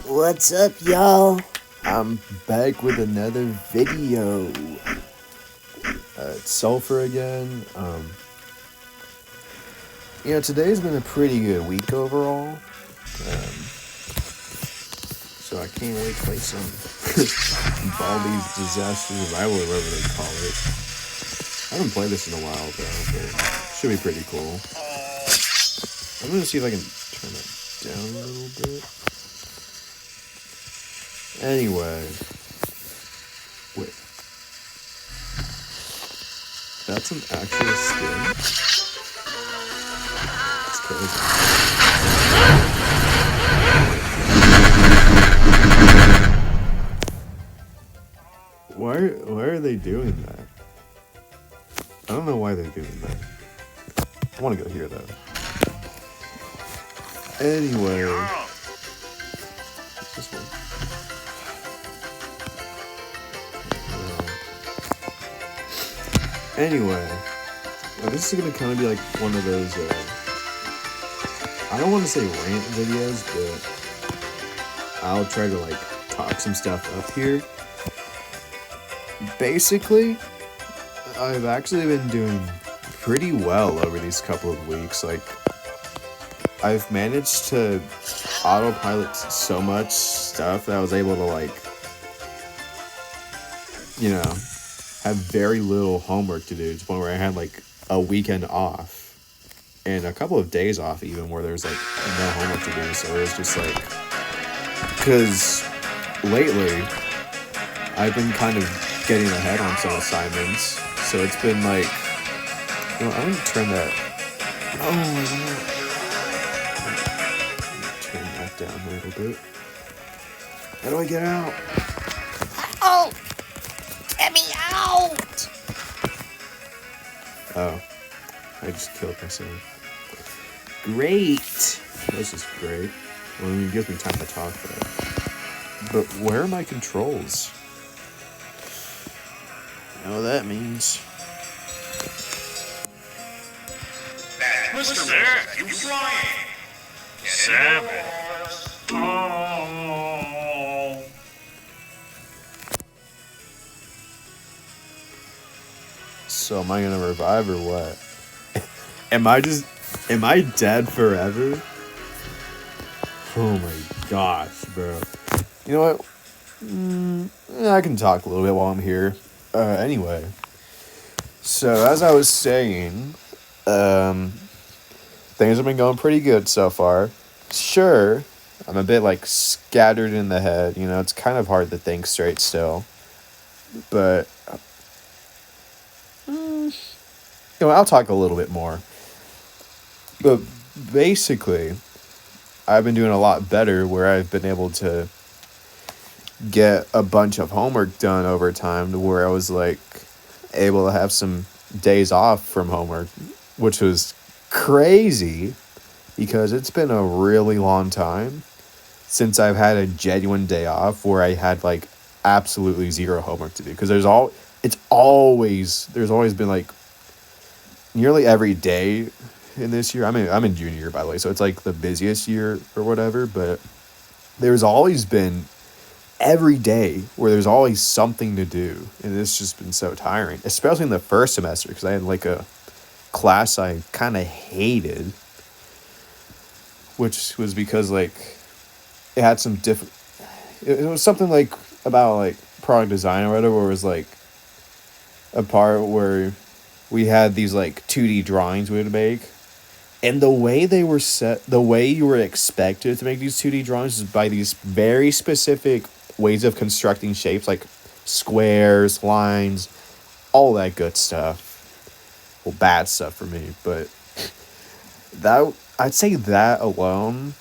What's up, y'all? I'm back with another video. It's Sulfur again. Today's been a pretty good week overall. So I can't wait to play some Baldi's Disaster Survival, or whatever they call it. I haven't played this in a while, though, but it should be pretty cool. I'm gonna see if I can turn it down a little bit. Anyway. Wait. That's an actual skin? That's crazy. Why are they doing that? I don't know why they're doing that. I want to go here, though. Anyway. What's this one? Anyway, this is gonna kind of be like one of those, I don't want to say rant videos, but I'll try to like talk some stuff up here. Basically, I've actually been doing pretty well over these couple of weeks. Like, I've managed to autopilot so much stuff that I was able to have very little homework to do, to the point where I had like a weekend off and a couple of days off even where there's like no homework to do. So it was just like, because lately I've been kind of getting ahead on some assignments, so it's been like, I'm gonna turn that, turn that down a little bit. How do I get out? Oh! Get me out! Oh, I just killed myself. Great! This is great. Well, it gives me time to talk, though. But where are my controls? You know what that means. Mr. Zach, you flying? Seven. Oh. So am I gonna revive or what? Am I dead forever? Oh my gosh, bro. You know what? I can talk a little bit while I'm here. Anyway. So, as I was saying, things have been going pretty good so far. Sure, I'm a bit, scattered in the head. It's kind of hard to think straight still. But, I'll talk a little bit more. But, basically, I've been doing a lot better where I've been able to get a bunch of homework done over time to where I was, able to have some days off from homework, which was crazy because it's been a really long time since I've had a genuine day off where I had absolutely zero homework to do, because there's always been nearly every day in this year. I'm in junior year, by the way, so it's the busiest year or whatever, but there's always been every day where there's always something to do, and it's just been so tiring, especially in the first semester, because I had a class I kind of hated, which was because it had some different, it was something about product design or whatever, where it was a part where we had these 2D drawings we would make, and the way they were set, the way you were expected to make these 2D drawings is by these very specific ways of constructing shapes, like squares, lines, all that good stuff. Well, bad stuff for me, but I'd say that alone,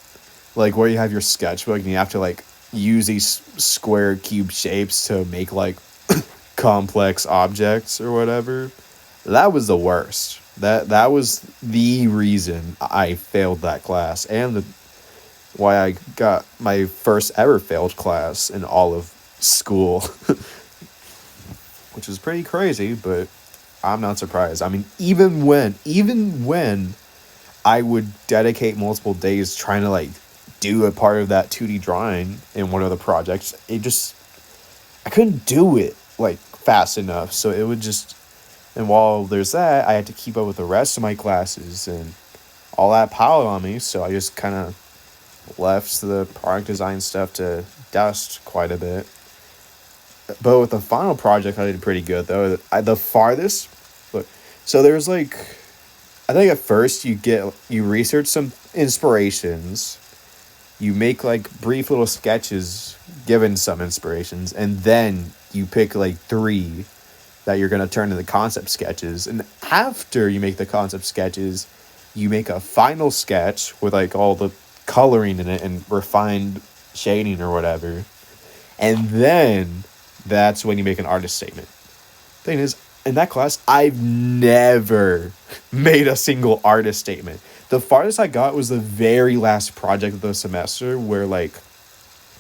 where you have your sketchbook and you have to use these square cube shapes to make complex objects or whatever, that was the worst. That was the reason I failed that class, and why I got my first ever failed class in all of school, which is pretty crazy, but I'm not surprised. I mean, even when I would dedicate multiple days trying to do a part of that 2D drawing in one of the projects, I couldn't do it like fast enough. So it would just, and while there's that, I had to keep up with the rest of my classes and all that piled on me. So I just kind of left the product design stuff to dust quite a bit. But with the final project, I did pretty good though. The farthest, look, so there's like, I think at first you research some inspirations, you make like brief little sketches given some inspirations, and then you pick like three that you're gonna turn into concept sketches. And after you make the concept sketches, you make a final sketch with like all the coloring in it and refined shading or whatever. And then that's when you make an artist statement. Thing is, in that class, I've never made a single artist statement. The farthest I got was the very last project of the semester where like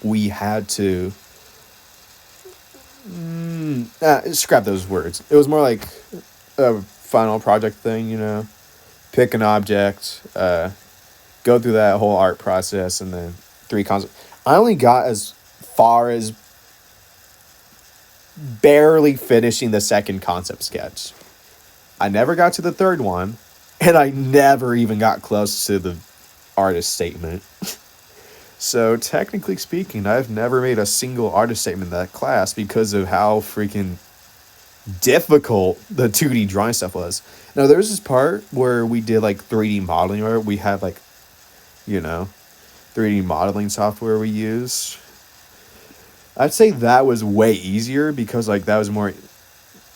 we had to scrap those words. It was more like a final project thing, you know. Pick an object, go through that whole art process, and then three concepts. I only got as far as barely finishing the second concept sketch. I never got to the third one, and I never even got close to the artist statement. So technically speaking, I've never made a single artist statement in that class because of how freaking difficult the 2D drawing stuff was. Now there was this part where we did like 3D modeling, where we had like, 3D modeling software we used. I'd say that was way easier because like that was more,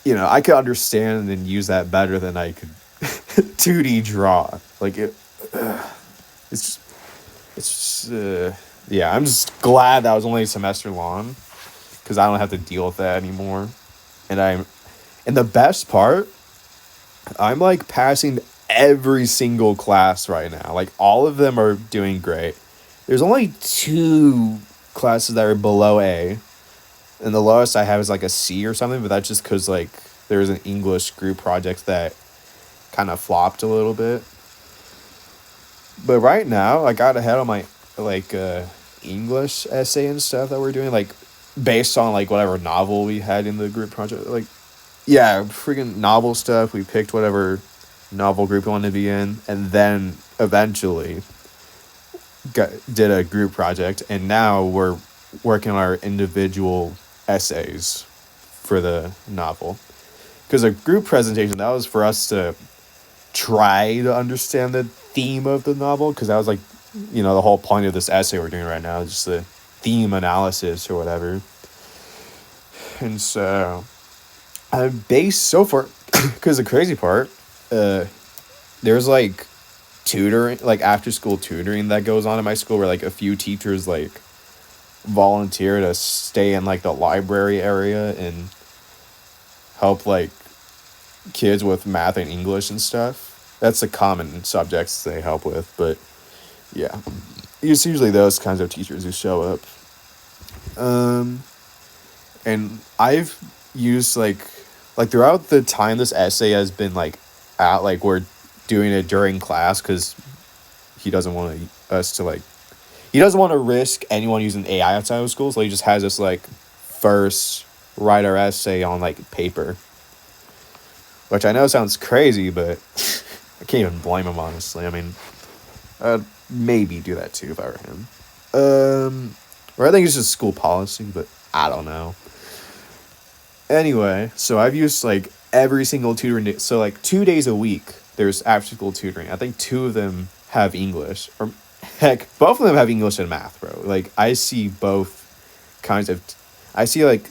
I could understand and use that better than I could 2D draw. Like yeah, I'm just glad that was only a semester long because I don't have to deal with that anymore. And the best part, I'm like passing every single class right now. Like all of them are doing great. There's only 2 classes that are below A, and the lowest I have is like a C or something, but that's just because like there was an English group project that kind of flopped a little bit. But right now I got ahead on my like English essay and stuff that we're doing, like based on like whatever novel we had in the group project. Like yeah, freaking novel stuff. We picked whatever novel group we wanted to be in, and then eventually did a group project, and now we're working on our individual essays for the novel. Because a group presentation, that was for us to try to understand the theme of the novel, because that was like, the whole point of this essay we're doing right now is just the theme analysis or whatever. And so I based so far, because the crazy part, there's like tutoring, like after school tutoring that goes on in my school, where like a few teachers like volunteer to stay in like the library area and help like kids with math and English and stuff. That's the common subjects they help with, but yeah, it's usually those kinds of teachers who show up. And I've used like throughout the time this essay has been like out, like we're doing it during class because he doesn't want he doesn't want to risk anyone using AI outside of school, so he just has us like first write our essay on like paper, which I know sounds crazy, but I can't even blame him, honestly. I mean, I'd maybe do that too if I were him. Or I think it's just school policy, but I don't know. Anyway, so I've used like every single tutoring day. So like 2 days a week, there's after school tutoring. I think 2 of them have English, or heck, both of them have English and math, bro. Like I see both kinds of, I see like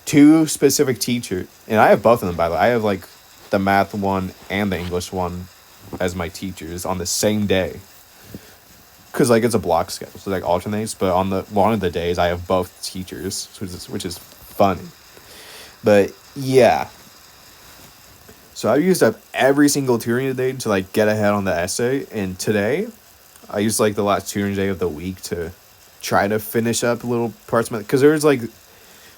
2 specific teachers, and I have both of them, by the way. I have like the math one and the English one as my teachers on the same day. Because like it's a block schedule, so like alternates. But on one of the days, I have both teachers, which is funny. But yeah, so I used up every single tutoring day to like get ahead on the essay, and today I used like the last tutoring day of the week to try to finish up little parts of it, because there's like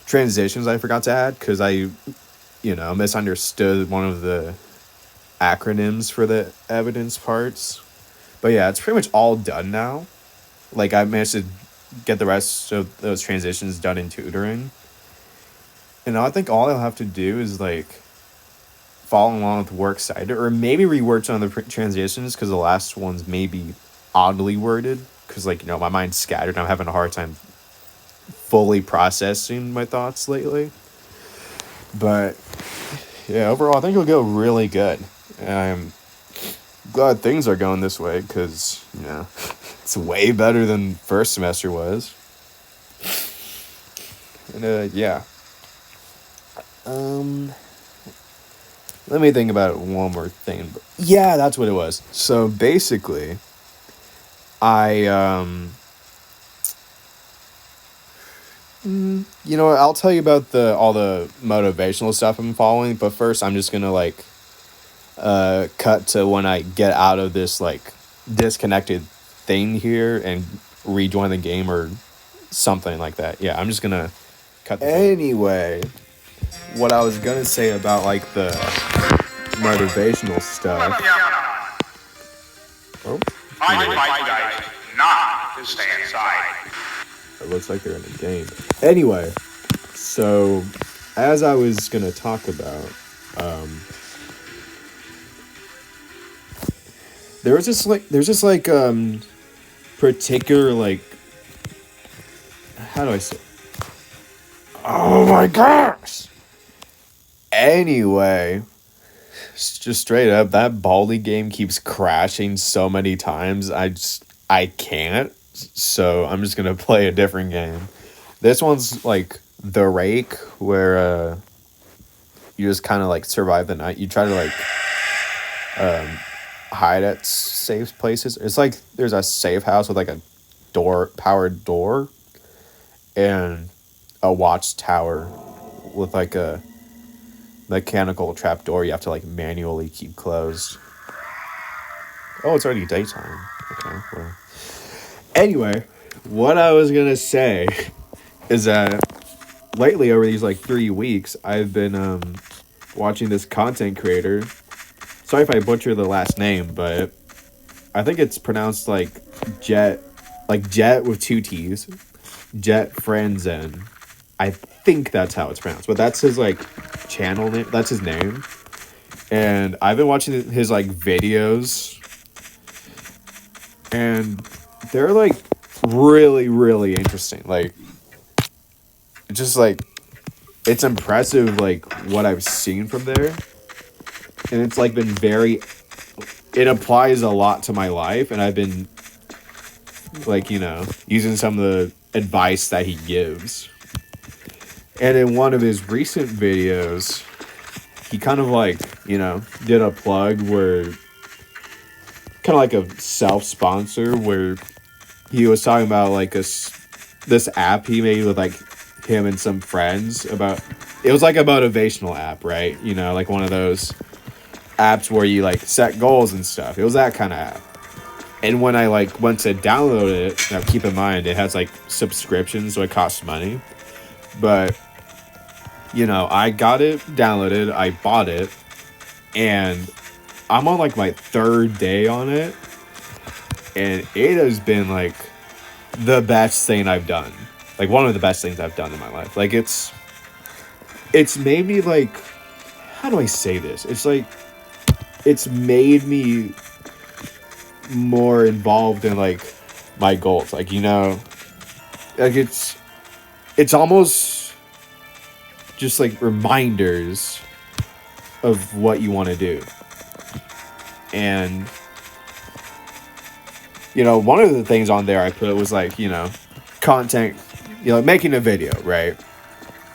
transitions I forgot to add because I misunderstood one of the acronyms for the evidence parts. But yeah, it's pretty much all done now. like I managed to get the rest of those transitions done in tutoring. And I think all I'll have to do is like follow along with works cited, or maybe rework some of the transitions because the last ones may be oddly worded. Because like my mind's scattered. And I'm having a hard time fully processing my thoughts lately. But yeah, overall, I think it'll go really good. I'm glad things are going this way because it's way better than first semester was. And yeah. Let me think about one more thing. Yeah, that's what it was. So basically, I I'll tell you about all the motivational stuff I'm following, but first I'm just gonna like cut to when I get out of this like disconnected thing here and rejoin the game or something like that. Yeah, I'm just gonna cut. Anyway, what I was gonna say about like the motivational stuff. Oh, I invite you guys not to stay inside. it looks like they're in a game. Anyway, so as I was gonna talk about, there's this particular like, how do I say? Oh my gosh. Anyway, just straight up, that Baldi game keeps crashing so many times. I can't. So I'm just gonna play a different game. This one's like the Rake, where you just kind of like survive the night. You try to like hide at safe places. It's like there's a safe house with like a powered door, and a watchtower with like a mechanical trap door you have to like manually keep closed. Oh, it's already daytime. Okay, well. Anyway, what I was gonna say is that lately, over these like 3 weeks, I've been watching this content creator. Sorry if I butcher the last name, but I think it's pronounced like Jet with 2 T's, Jet Franzen. I think that's how it's pronounced, but that's his like channel name. That's his name, and I've been watching his like videos, and they're like really, really interesting. Like, just like it's impressive, like what I've seen from there, and it's like been it applies a lot to my life, and I've been like using some of the advice that he gives. And in one of his recent videos, he kind of like did a plug where kind of like a self-sponsor, where he was talking about like this app he made with like him and some friends. It was like a motivational app, right? Like one of those apps where you like set goals and stuff. It was that kind of app. And when I like went to download it, now keep in mind it has like subscriptions, so it costs money. But I got it downloaded, I bought it, and I'm on like my 3rd day on it, and it has been like the best thing I've done. Like one of the best things I've done in my life. Like it's made me like, how do I say this? It's like it's made me more involved in like my goals. Like like it's almost just like reminders of what you want to do. And one of the things on there I put was like content, making a video, right?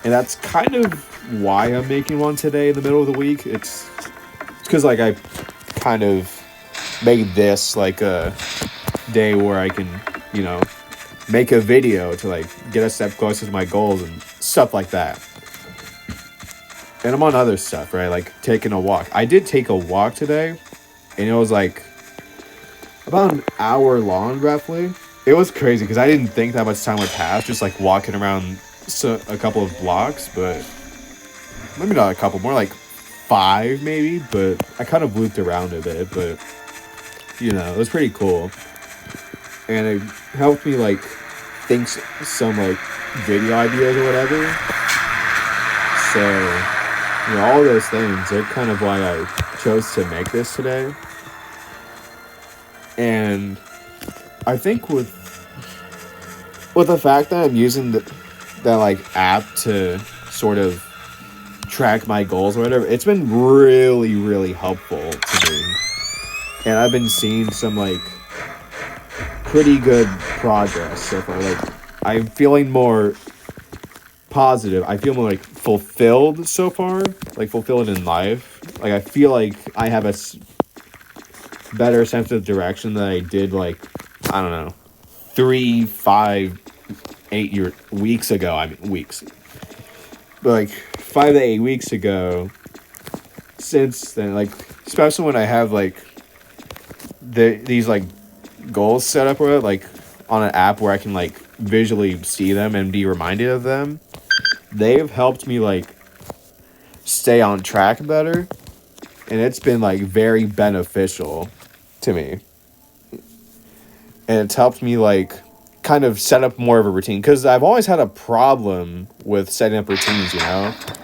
And that's kind of why I'm making one today in the middle of the week. It's because like I kind of made this like a day where I can make a video to like get a step closer to my goals and stuff like that. And I'm on other stuff, right? Like taking a walk. I did take a walk today, and it was like about an hour long, roughly. It was crazy because I didn't think that much time would pass just like walking around a couple of blocks, but maybe not a couple, more like 5 maybe. But I kind of looped around a bit, but it was pretty cool. and it helped me like think some like video ideas or whatever. So, all those things are kind of why I chose to make this today. And I think with the fact that I'm using that like app to sort of track my goals or whatever, it's been really, really helpful to me. And I've been seeing some like pretty good progress so far. Like, I'm feeling more positive. I feel more like fulfilled so far, like fulfilled in life. Like, I feel like I have a better sense of direction than I did, like, I don't know, 3, 5, 8 weeks ago. I mean, weeks. But like 5 to 8 weeks ago. Since then, like, especially when I have like these like goals set up, or like on an app where I can like visually see them and be reminded of them, they've helped me like stay on track better, and it's been like very beneficial to me. And it's helped me like kind of set up more of a routine, because I've always had a problem with setting up routines,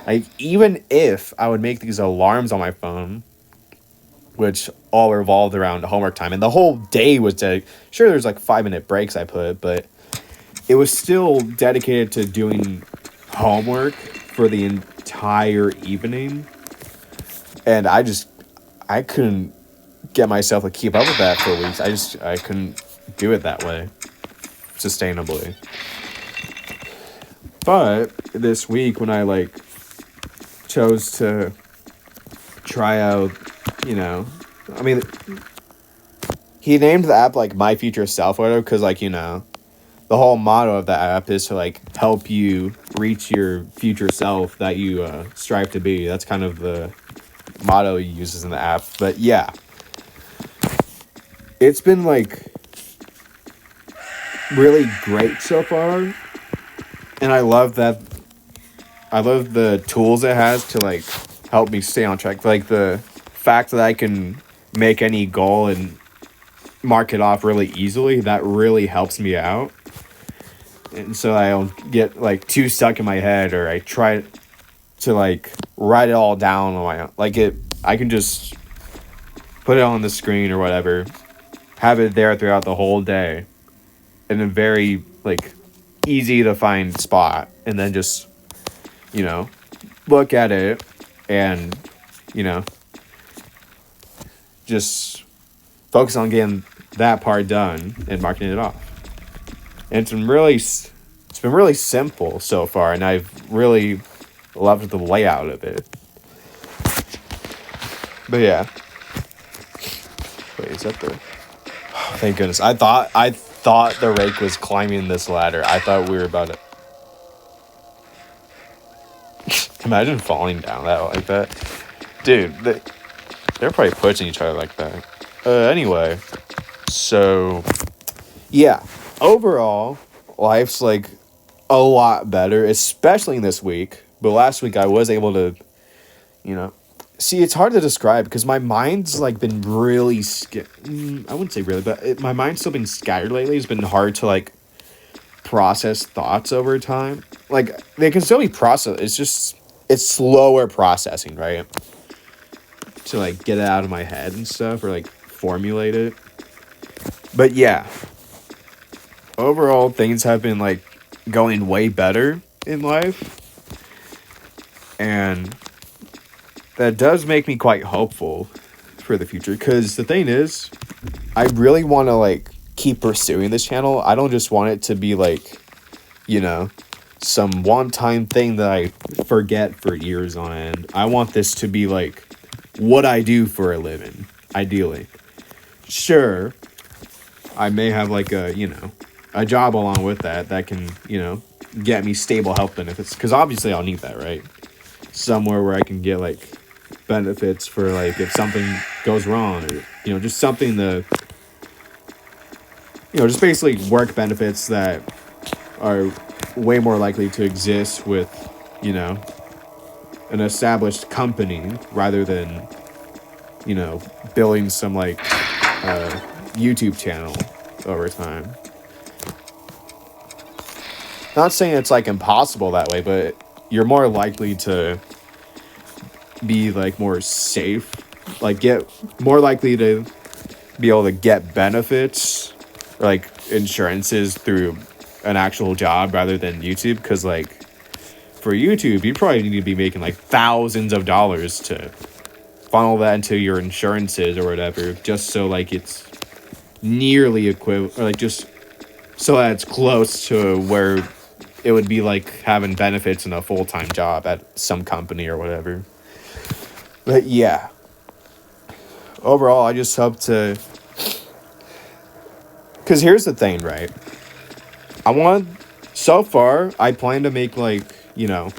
like, even if I would make these alarms on my phone, which all revolved around homework time, and the whole day was sure, there's like 5-minute breaks I put, but it was still dedicated to doing homework for the entire evening. And I couldn't get myself to keep up with that for weeks. I couldn't do it that way sustainably. But this week, when I like chose to try out, I mean, he named the app like My Future Self, whatever, because like, the whole motto of the app is to like help you reach your future self that you strive to be. That's kind of the motto he uses in the app. But yeah, it's been like really great so far, and I love the tools it has to like help me stay on track. Like the fact that I can make any goal and mark it off really easily, that really helps me out. And so I don't get like too stuck in my head, or I try to like write it all down on my own. Like, I can just put it on the screen or whatever, have it there throughout the whole day in a very like easy to find spot, and then just look at it and just focus on getting that part done and marking it off. And it's been really simple so far, and I've really loved the layout of it. But yeah. Wait, is that the... Oh, thank goodness. I thought the rake was climbing this ladder. I thought we were about to... Imagine falling down that like that. Dude, they're probably pushing each other like that. Anyway. So, yeah. Overall, life's like a lot better, especially this week. But last week I was able to, see, it's hard to describe because my mind's like been really I wouldn't say really, but my mind's still been scattered lately. It's been hard to like process thoughts over time. Like, they can still be processed. It's slower processing, right? To like get it out of my head and stuff, or like formulate it. But yeah. Overall, things have been like going way better in life, and that does make me quite hopeful for the future, because the thing is, I really want to like keep pursuing this channel. I don't just want it to be like, some one-time thing that I forget for years on end. I want this to be like what I do for a living, ideally. Sure, I may have like a job along with that can, get me stable health benefits, because obviously I'll need that, right? Somewhere where I can get like benefits for like if something goes wrong, or just something to just basically work benefits that are way more likely to exist with an established company, rather than building some like YouTube channel over time. Not saying it's like impossible that way, but you're more likely to be like more safe, like get more likely to be able to get benefits or like insurances through an actual job rather than YouTube. Because like for YouTube, you probably need to be making like thousands of dollars to funnel that into your insurances or whatever, just so like it's nearly equivalent, or like just so that it's close to where it would be like having benefits in a full-time job at some company or whatever. But yeah, overall, I just hope to, because here's the thing, right? So far, I plan to make like,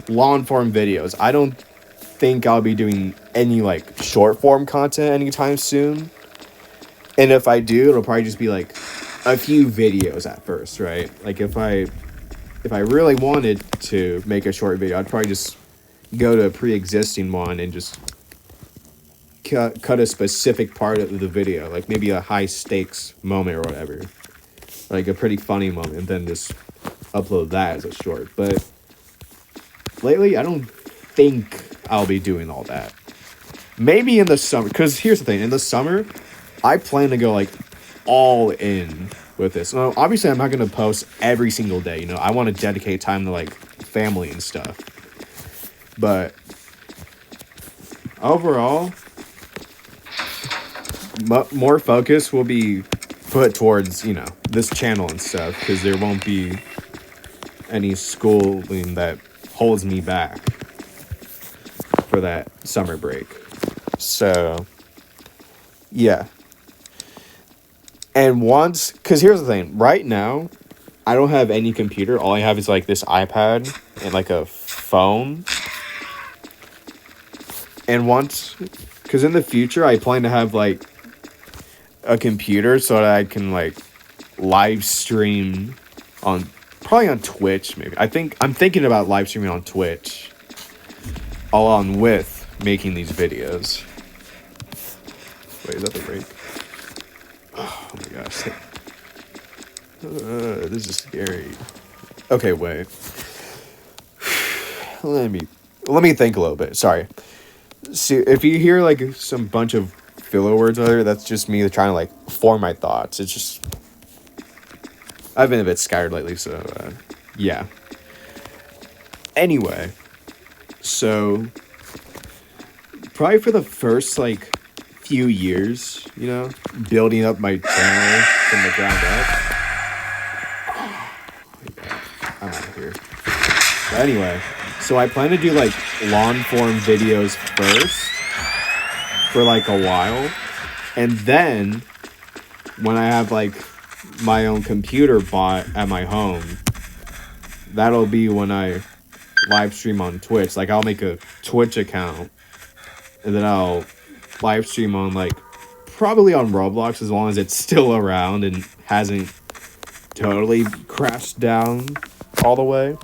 long form videos. I don't think I'll be doing any like short form content anytime soon. And if I do, it'll probably just be like a few videos at first, right? Like if I really wanted to make a short video, I'd probably just go to a pre-existing one and just cut a specific part of the video, like maybe a high stakes moment or whatever, like a pretty funny moment, and then just upload that as a short. But lately, I don't think I'll be doing all that. Maybe in the summer, because here's the thing: in the summer, I plan to go like all in with this. Now, obviously, I'm not gonna post every single day. I want to dedicate time to like family and stuff. But overall, more focus will be put towards this channel and stuff, because there won't be any schooling that holds me back for that summer break. So yeah. And because here's the thing, right now I don't have any computer. All I have is like this iPad and like a phone. And because in the future I plan to have like a computer so that I can like live stream probably on Twitch. Maybe I'm thinking about live streaming on Twitch along with making these videos. Wait, is that the break? Oh my gosh. This is scary. Okay, wait. Let me think a little bit. Sorry. See, if you hear like some bunch of filler words out there, that's just me trying to like form my thoughts. It's just I've been a bit scattered lately, so yeah. Anyway, so probably for the first like few years, building up my channel from the ground up. I'm out of here. But anyway, so I plan to do like long form videos first for like a while, and then when I have like my own computer bought at my home, that'll be when I live stream on Twitch. Like I'll make a Twitch account, and then I'll live stream on like probably on Roblox, as long as it's still around and hasn't totally crashed down all the way.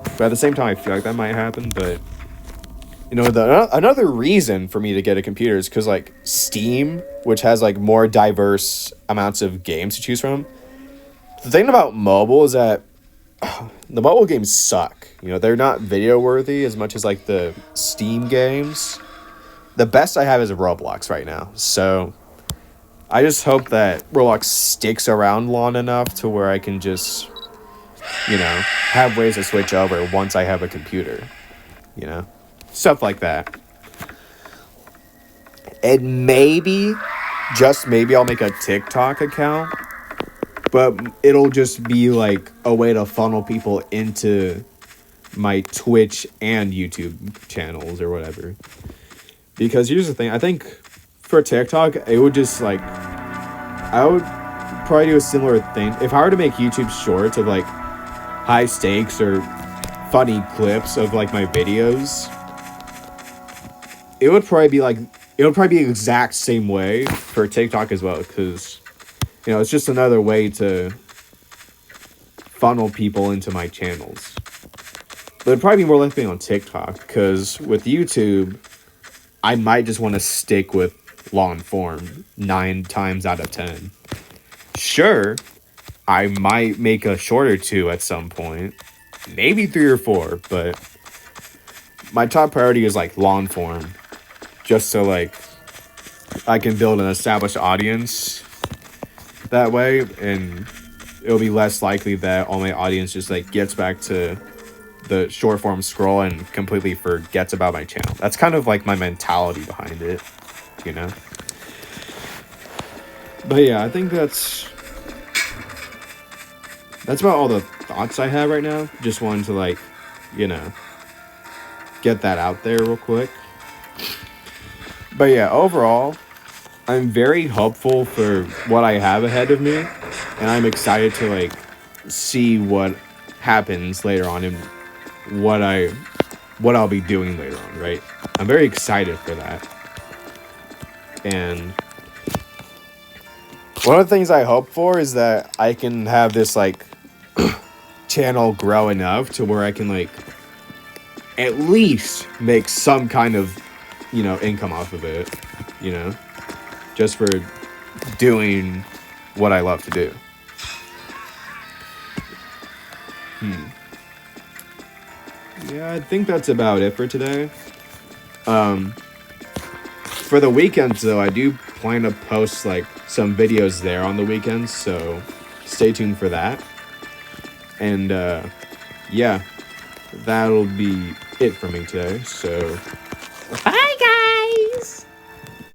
But at the same time, I feel like that might happen. But another reason for me to get a computer is because like Steam, which has like more diverse amounts of games to choose from. The thing about mobile is that the mobile games suck. They're not video worthy as much as like the Steam games. The best I have is Roblox right now. So I just hope that Roblox sticks around long enough to where I can just, have ways to switch over once I have a computer. Stuff like that. And maybe, just maybe, I'll make a TikTok account. But it'll just be like a way to funnel people into my Twitch and YouTube channels or whatever. Because here's the thing, I think for TikTok, it would just like, I would probably do a similar thing. If I were to make YouTube shorts of like high stakes or funny clips of like my videos, it would probably be the exact same way for TikTok as well. Because, it's just another way to funnel people into my channels. But it'd probably be more likely on TikTok, because with YouTube, I might just want to stick with long form 9 times out of 10. Sure, I might make a short or two at some point, maybe 3 or 4, but my top priority is like long form, just so like I can build an established audience that way, and it'll be less likely that all my audience just like gets back to the short form scroll and completely forgets about my channel. That's kind of like my mentality behind it, you know? But yeah, I think that's about all the thoughts I have right now. Just wanted to like, you know, get that out there real quick. But yeah, overall, I'm very hopeful for what I have ahead of me, and I'm excited to like see what happens later on and what I'll be doing later on, right? I'm very excited for that. And one of the things I hope for is that I can have this like channel grow enough to where I can like at least make some kind of, you know, income off of it, you know, just for doing what I love to do. Yeah, I think that's about it for today. For the weekends though, I do plan to post like some videos there on the weekends, so stay tuned for that. And yeah, that'll be it for me today. So